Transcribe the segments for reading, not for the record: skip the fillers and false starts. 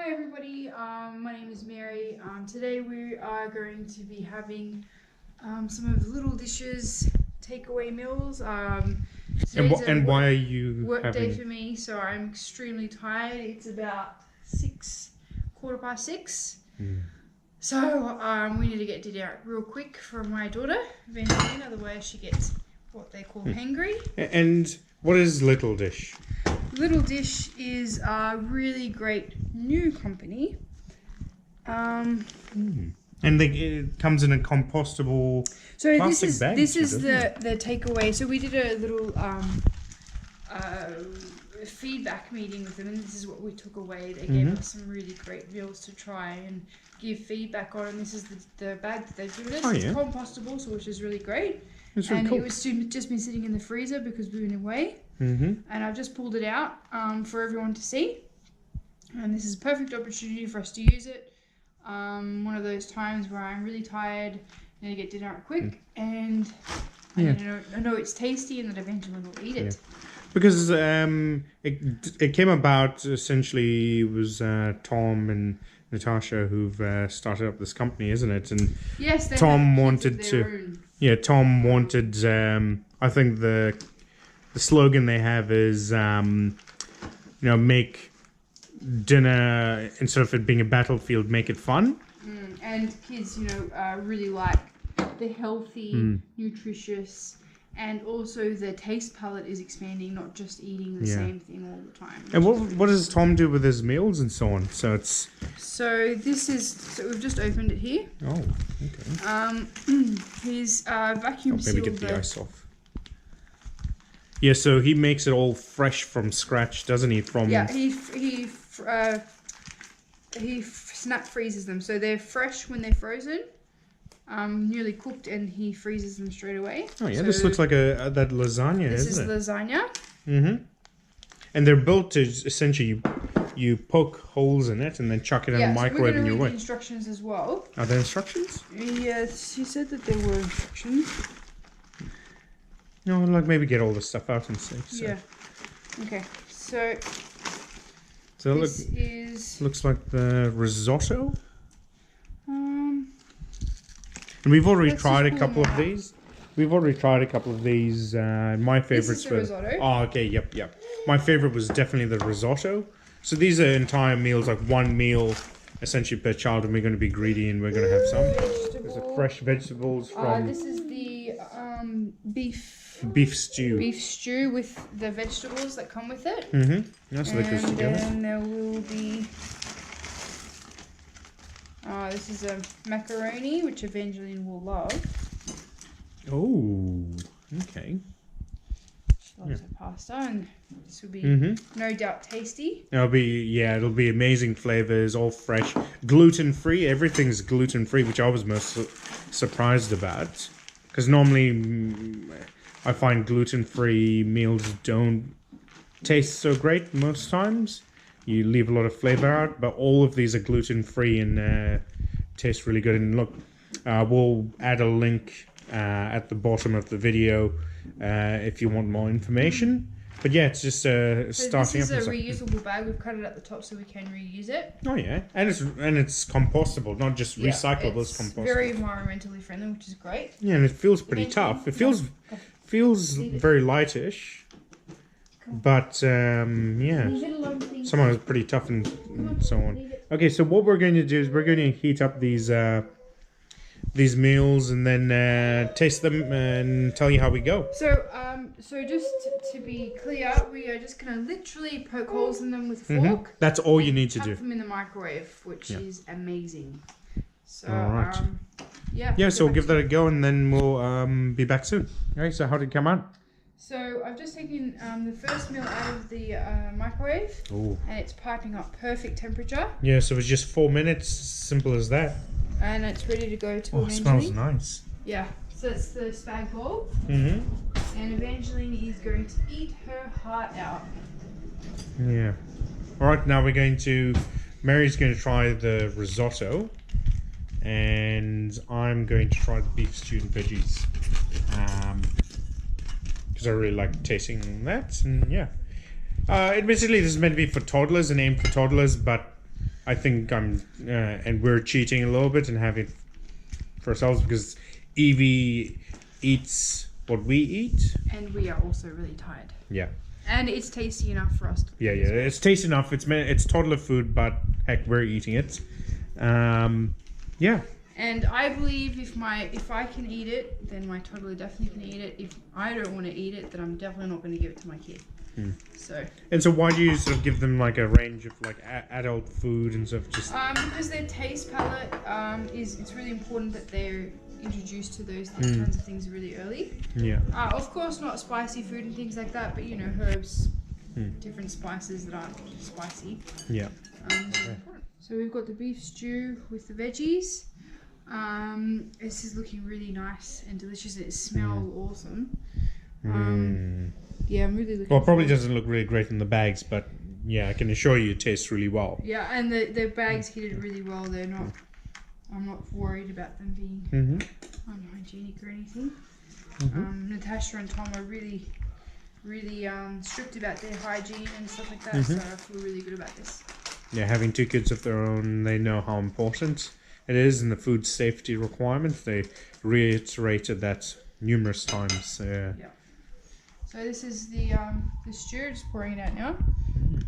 Hi everybody, my name is Mary. Today we are going to be having some of the little dishes, takeaway meals. And why are you work having... day for me, so I'm extremely tired. It's about 6:15. So we need to get dinner out real quick for my daughter, Evangeline, otherwise she gets what they call hangry. And what is Little Dish? Little Dish is a really great new company. And it comes in a compostable plastic bag. This is the takeaway. So we did a little feedback meeting with them, and this is what we took away. They gave us some really great meals to try and give feedback on, and this is the bag that they've given us. Oh, It's yeah. compostable, so which is really great. It's really and cool. it was just been sitting in the freezer because we were away. And I've just pulled it out for everyone to see. And this is a perfect opportunity for us to use it. One of those times where I'm really tired, need to get dinner out quick, and I know it's tasty and that eventually we'll eat it. Because it came about, essentially, it was Tom and Natasha who've started up this company, isn't it? And yes, Tom wanted to... own. Yeah, Tom wanted... I think the slogan they have is, make dinner, instead of it being a battlefield, make it fun. And kids, really like the healthy, nutritious, and also the taste palette is expanding, not just eating the same thing all the time. And what does Tom do with his meals and so on? So it's... So we've just opened it here. Oh, okay. He's vacuum sealed. Maybe get the ice off. Yeah, so he makes it all fresh from scratch, doesn't he? He snap freezes them, so they're fresh when they're frozen, newly cooked, and he freezes them straight away. Oh yeah, so this looks like that lasagna, isn't it? This is lasagna. And they're built to essentially you poke holes in it and then chuck it in the microwave and you're away. The instructions as well. Are there instructions? Yes, he said that there were instructions. No, like maybe get all the stuff out and see. So. Yeah. Okay. So this looks like the risotto. And we've already tried a couple of these. My favorites were risotto. Oh, okay, yep. My favorite was definitely the risotto. So these are entire meals, like one meal essentially per child, and we're going to be greedy and we're going to have some. There's a fresh vegetables from... this is the beef stew. Beef stew with the vegetables that come with it. Yeah, so that goes together. And then there will be... this is a macaroni, which Evangeline will love. Oh, okay. She loves her pasta, and this will be no doubt tasty. It'll be amazing flavors, all fresh, gluten-free. Everything's gluten-free, which I was most surprised about. Because normally I find gluten-free meals don't taste so great most times. You leave a lot of flavor out, but all of these are gluten-free and taste really good. And look, we'll add a link at the bottom of the video if you want more information. But yeah, it's just starting up. This is a reusable bag. We've cut it at the top so we can reuse it. Oh yeah, and it's compostable, not just recyclable. It's compostable. Very environmentally friendly, which is great. Yeah, and it feels pretty tough. It feels very lightish, but yeah, somehow it's pretty tough and so on. Okay, so what we're going to do is we're going to heat up these meals and then taste them and tell you how we go. So just to be clear, we are just going to literally poke holes in them with a fork. That's all you need to do. Chuck them in the microwave, which is amazing. So, all right. Yeah, so we'll give that a go and then we'll be back soon. Okay, so how did it come out? So I've just taken the first meal out of the microwave. Ooh. And it's piping up perfect temperature. Yeah, so it's just 4 minutes, simple as that. And it's ready to go to Evangeline. It smells nice. Yeah, so it's the spag bowl. And Evangeline is going to eat her heart out. Yeah. All right, now Mary's going to try the risotto. And I'm going to try the beef stew and veggies. Because I really like tasting that. And yeah. Admittedly, this is meant to be for toddlers and aimed for toddlers, but I think and we're cheating a little bit and having for ourselves because Evie eats what we eat. And we are also really tired. Yeah. And it's tasty enough for us to Yeah. It's tasty enough. It's toddler food, but heck, we're eating it. Yeah. And I believe if I can eat it, then my toddler definitely can eat it. If I don't want to eat it, then I'm definitely not going to give it to my kid. So why do you sort of give them like a range of like adult food and stuff? Just because their taste palette it's really important that they're introduced to those kinds of things really early. Yeah. Of course, not spicy food and things like that, but you know, herbs, different spices that aren't spicy. Yeah. So we've got the beef stew with the veggies. This is looking really nice and delicious. It smells awesome. Yeah, I'm really looking. Well, it probably doesn't look really great in the bags, but yeah, I can assure you it tastes really well. Yeah, and the bags hit it really well. They're not. I'm not worried about them being unhygienic or anything. Natasha and Tom are really strict about their hygiene and stuff like that, so I feel really good about this. Yeah, having 2 kids of their own, they know how important it is, and the food safety requirements. They reiterated that numerous times. Yeah. So this is the stew. Just pouring it out now.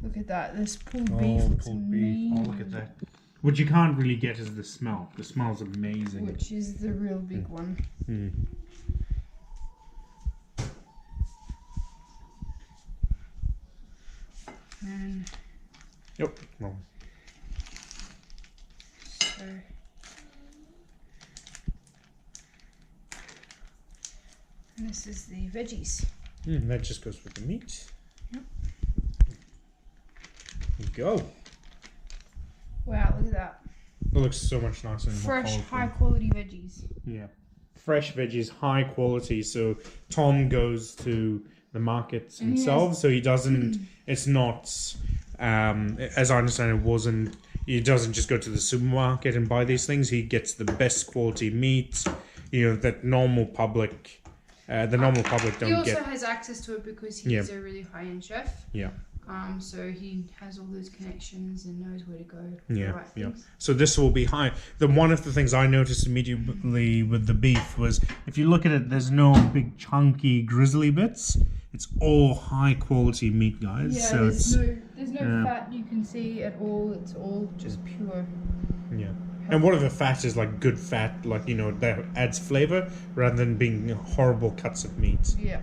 Look at that. This pulled beef looks amazing. Oh, look at that. What you can't really get is the smell. The smell's amazing. Which is the real big one. And yep. Well. So and this is the veggies. That just goes with the meat. Yep. There you go. Wow, look at that. It looks so much nicer and more fresh, colorful. high quality veggies. Yeah. Fresh veggies, high quality. So Tom goes to the markets himself, so he doesn't, it's not, as I understand it, he doesn't just go to the supermarket and buy these things. He gets the best quality meat, that normal public, the normal public don't get. He also has access to it because he's a really high-end chef. Yeah. So he has all those connections and knows where to go. Yeah. So this will be high. One of the things I noticed immediately with the beef was, if you look at it, there's no big chunky grizzly bits. It's all high quality meat, guys. Yeah, so there's no fat you can see at all. It's all just pure. Yeah. And what if the fat is like good fat, like that adds flavor rather than being horrible cuts of meat. Yeah.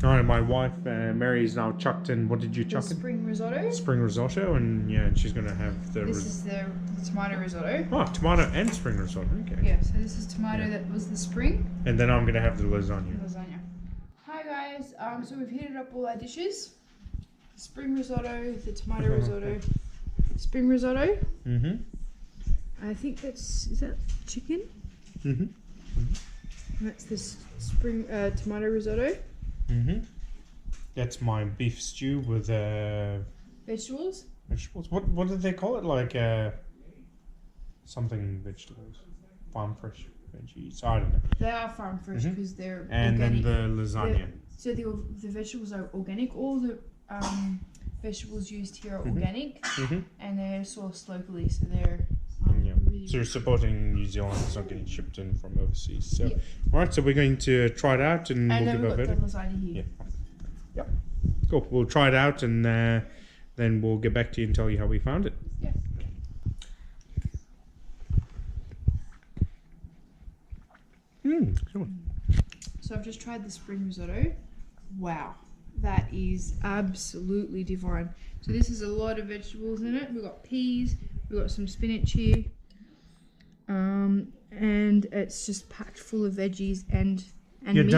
All right, my wife Mary's now chucked in. What did you chuck in? Spring risotto. Spring risotto, and she's gonna have the. This is the tomato risotto. Oh, tomato and spring risotto. Okay. Yeah, so this is tomato that was the spring. And then I'm gonna have the lasagna. Hi guys. So we've heated up all our dishes. Spring risotto, the tomato risotto, spring risotto. I think is that chicken? And that's this spring tomato risotto. That's my beef stew with vegetables. Vegetables. What did they call it? Like something vegetables. Farm fresh veggies. I don't know. They are farm fresh because they're and organic. then the lasagna. So the vegetables are organic. All the vegetables used here are organic, and they're sourced locally. So they're really so you're supporting New Zealand. It's not getting shipped in from overseas. So all right. So we're going to try it out, and we'll give a verdict. And then we've got the lasagna here. Yeah. Cool. We'll try it out, and then we'll get back to you and tell you how we found it. Yeah. Cool. So I've just tried the spring risotto. Wow, that is absolutely divine. So this is a lot of vegetables in it. We've got peas, we've got some spinach here, and it's just packed full of veggies and meat. It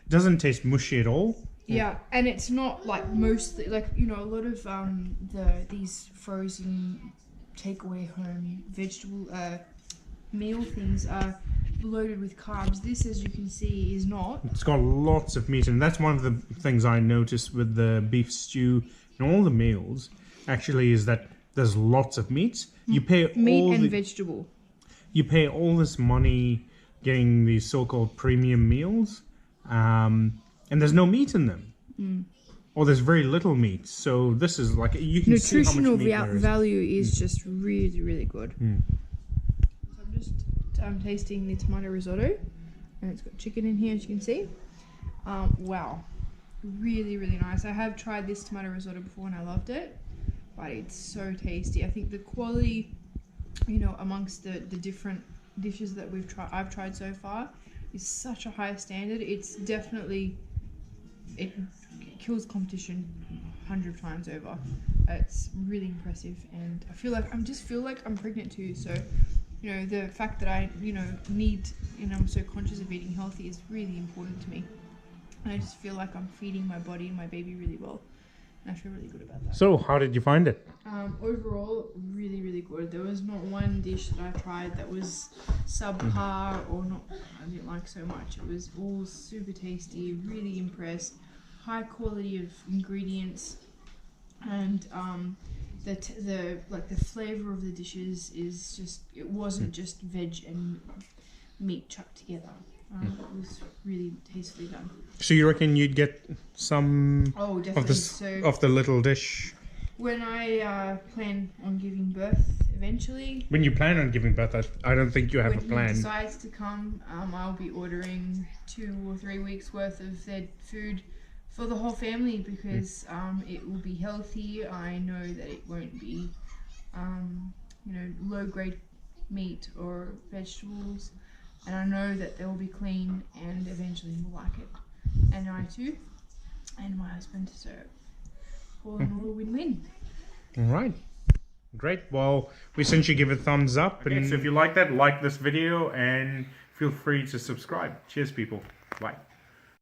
doesn't taste mushy at all. Yeah, and it's not like mostly like a lot of these frozen takeaway home vegetable meal things are loaded with carbs. This, as you can see, is not. It's got lots of meat, and that's one of the things I noticed with the beef stew and all the meals. Actually, is that there's lots of meat. You pay meat and vegetable. You pay all this money getting these so-called premium meals, and there's no meat in them. or there's very little meat. So this is like, you can see how much Nutritional meat there is. value is just really, really good. Mm. So I'm tasting the tomato risotto, and it's got chicken in here, as you can see. Wow, really, really nice. I have tried this tomato risotto before and I loved it, but it's so tasty. I think the quality, you know, amongst the different dishes that I've tried so far, is such a high standard. It's definitely, it kills competition 100 times over. It's really impressive, and I feel like I'm pregnant too. So, you know, the fact that I, you know, I'm so conscious of eating healthy is really important to me. And I just feel like I'm feeding my body and my baby really well. And I feel really good about that. So how did you find it? Overall, really, really good. There was not one dish that I tried that was subpar or not, I didn't like so much. It was all super tasty, really impressed. High quality of ingredients, and the flavor of the dishes is just, it wasn't just veg and meat chucked together. It was really tastefully done. So you reckon you'd get some of the little dish? When I plan on giving birth eventually. When you plan on giving birth, I don't think you have a plan. When he decides to come, I'll be ordering 2 or 3 weeks worth of their food for the whole family, because it will be healthy. I know that it won't be, you know, low grade meat or vegetables, and I know that they will be clean, and eventually we'll like it, and I too, and my husband. So all in all, a win-win. All right, great. Well, we essentially give it a thumbs up. Okay, and so if you like that, like this video and feel free to subscribe. Cheers, people. Bye.